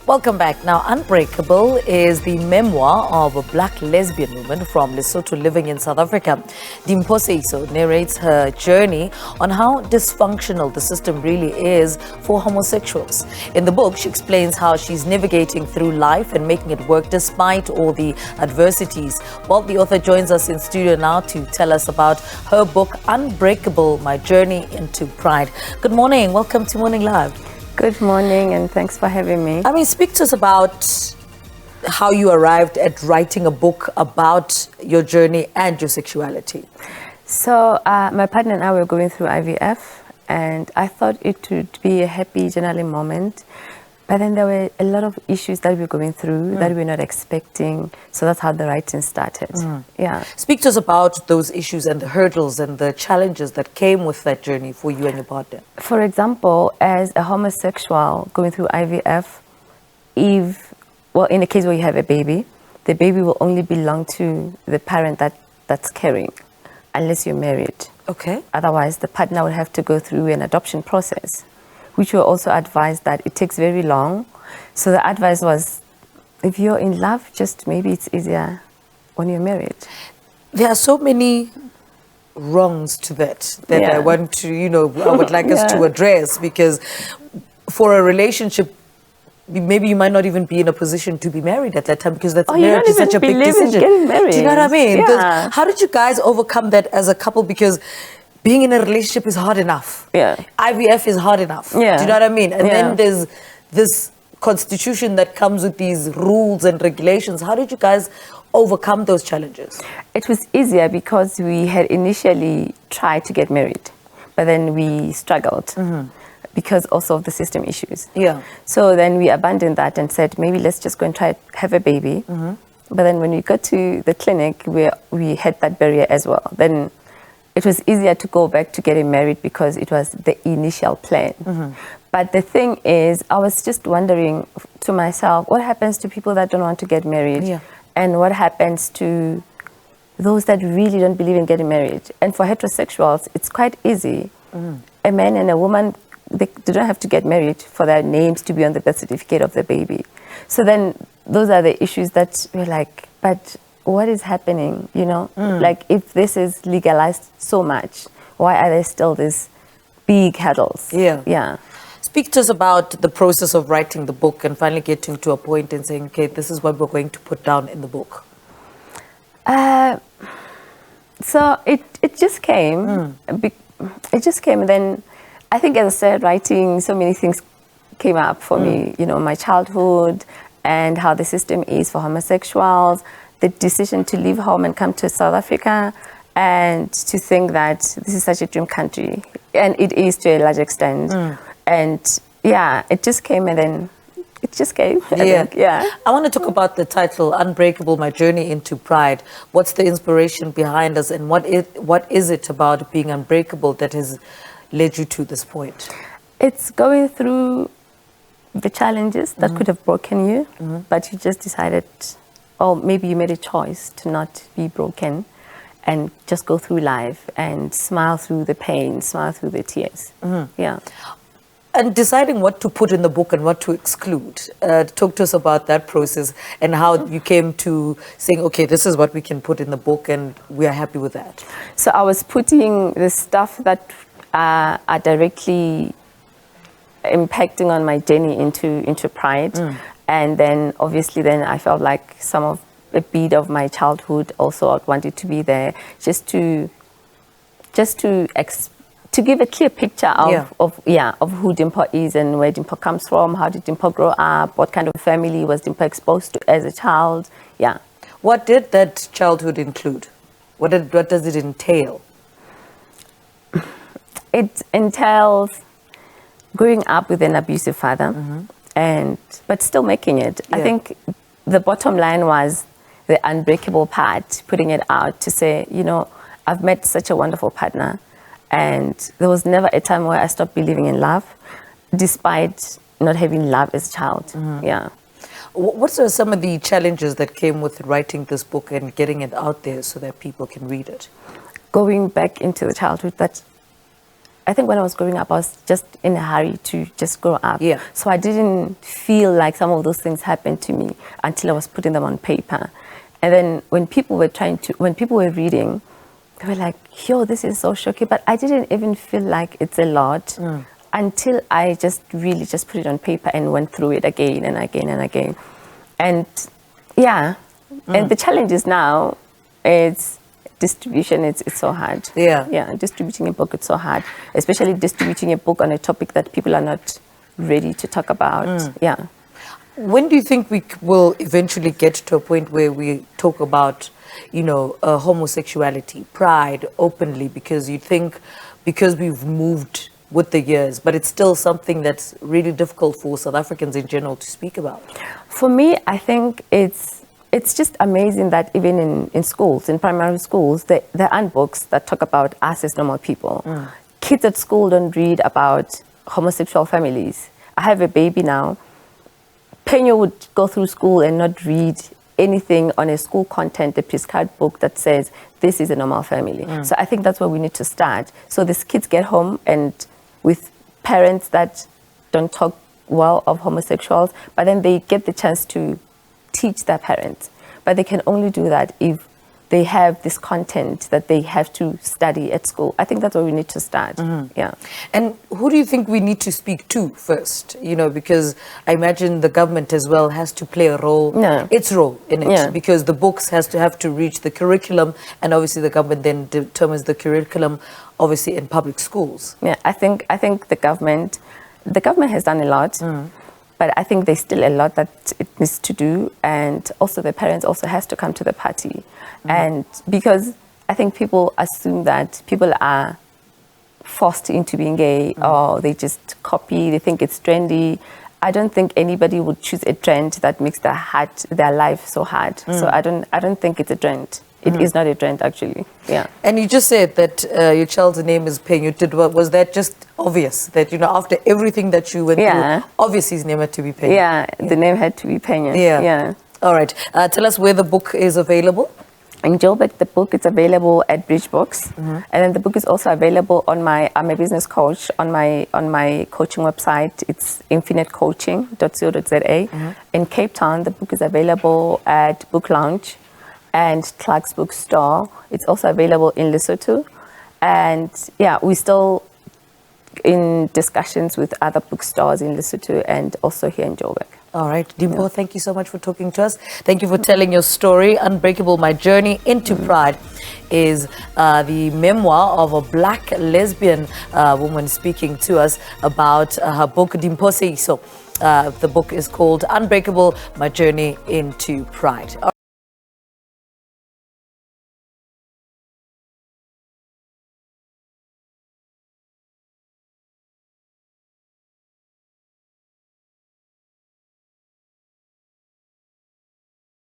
Welcome back. Now, Unbreakable is the memoir of a black lesbian woman from Lesotho living in South Africa. Limpho Seeiso narrates her journey on how dysfunctional the system really is for homosexuals. In the book, she explains how she's navigating through life and making it work despite all the adversities. Well, the author joins us in studio now to tell us about her book, Unbreakable My Journey into Pride. Good morning. Welcome to Morning Live. Good morning, and thanks for having me. I mean, speak to us about how you arrived at writing a book about your journey and your sexuality. So, my partner and I were going through IVF, and I thought it would be a happy, journaling moment. But then there were a lot of issues that we were going through that we were not expecting. So that's how the writing started. Yeah. Speak to us about those issues and the hurdles and the challenges that came with that journey for you and your partner. For example, as a homosexual going through IVF, in the case where you have a baby, the baby will only belong to the parent that's carrying, unless you're married. Okay. Otherwise, the partner will have to go through an adoption process, which were also advised that it takes very long. So the advice was, if you're in love, just maybe it's easier when you're married. There are so many wrongs to that I want to, I would like us to address, because for a relationship, maybe you might not even be in a position to be married at that time, because marriage is such a big decision. Getting married. Do you know what I mean? Yeah. How did you guys overcome that as a couple? Because being in a relationship is hard enough. Yeah. IVF is hard enough. Yeah. Do you know what I mean? And then there's this constitution that comes with these rules and regulations. How did you guys overcome those challenges? It was easier because we had initially tried to get married, but then we struggled because also of the system issues. Yeah. So then we abandoned that and said, maybe let's just go and try to have a baby. But then when we got to the clinic, we had that barrier as well. Then it was easier to go back to getting married because it was the initial plan. But the thing is, I was just wondering to myself, what happens to people that don't want to get married? Yeah. And what happens to those that really don't believe in getting married? And for heterosexuals, it's quite easy. A man and a woman, they don't have to get married for their names to be on the birth certificate of the baby. So then those are the issues that we're like, but what is happening, Like, if this is legalized so much, why are there still these big hurdles? Yeah. Speak to us about the process of writing the book and finally getting to a point and saying, okay, this is what we're going to put down in the book. So it just came. It just came, and then I think, as I said, writing, so many things came up for me, my childhood and how the system is for homosexuals, the decision to leave home and come to South Africa, and to think that this is such a dream country, and it is to a large extent. And it just came, and then it just came. I want to talk about the title, Unbreakable My Journey into Pride. What's the inspiration behind us, and what is it about being unbreakable that has led you to this point? It's going through the challenges that could have broken you, but you just decided, or maybe you made a choice to not be broken and just go through life and smile through the pain, smile through the tears. Yeah. And deciding what to put in the book and what to exclude. Talk to us about that process and how you came to saying, okay, this is what we can put in the book and we are happy with that. So I was putting the stuff that are directly impacting on my journey into pride. And then obviously then I felt like a bit of my childhood also I wanted to be there, just to give a clear picture of who Limpho is and where Limpho comes from. How did Limpho grow up? What kind of family was Limpho exposed to as a child? Yeah. What did that childhood include? What does it entail? It entails growing up with an abusive father, but still making it. I think the bottom line was the unbreakable part, putting it out to say, I've met such a wonderful partner, and there was never a time where I stopped believing in love, despite not having love as a child. Yeah. What are some of the challenges that came with writing this book and getting it out there so that people can read it? Going back into the childhood that I think when I was growing up, I was just in a hurry to just grow up. Yeah. So I didn't feel like some of those things happened to me until I was putting them on paper. And then when people were reading, they were like, yo, this is so shocking. But I didn't even feel like it's a lot until I just really just put it on paper and went through it again and again and again. And yeah, and the challenge is now, it's distribution. It's so hard. Yeah, distributing a book, it's so hard, especially distributing a book on a topic that people are not ready to talk about. Yeah. When do you think we will eventually get to a point where we talk about, homosexuality, pride openly? Because you think, because we've moved with the years, but it's still something that's really difficult for South Africans in general to speak about. For me, I think it's just amazing that even in schools, in primary schools, there aren't books that talk about us as normal people. Kids at school don't read about homosexual families. I have a baby now. Penyo would go through school and not read anything on a school content, a prescribed book that says this is a normal family. So I think that's where we need to start. So these kids get home and with parents that don't talk well of homosexuals, but then they get the chance to teach their parents. But they can only do that if they have this content that they have to study at school. I think that's where we need to start. Yeah. And who do you think we need to speak to first? Because I imagine the government as well has to play a role, its role in it, because the books have to reach the curriculum, and obviously the government then determines the curriculum, obviously in public schools. Yeah, I think the government has done a lot. But I think there's still a lot that it needs to do, and also the parents also has to come to the party. And because I think people assume that people are forced into being gay, or they just copy, they think it's trendy. I don't think anybody would choose a trend that makes their life so hard. So I don't think it's a trend. It is not a trend, actually. Yeah. And you just said that your child's name is Penyo. Was that just obvious that, after everything that you went through, obviously his name had to be Penyo? Yeah, the name had to be Penyo. Yeah. All right. Tell us where the book is available. In Joburg, the book is available at Bridge Books, and then the book is also available on I'm a business coach on my coaching website. It's infinitecoaching.co.za. In Cape Town, the book is available at Book Lounge and Clark's Bookstore. It's also available in Lesotho, and we're still in discussions with other bookstores in Lesotho and also here in Joburg. All right, Limpho, thank you so much for talking to us. Thank you for telling your story. Unbreakable My Journey into Pride is the memoir of a black lesbian woman speaking to us about her book, Limpho Seeiso. The book is called Unbreakable My Journey into Pride.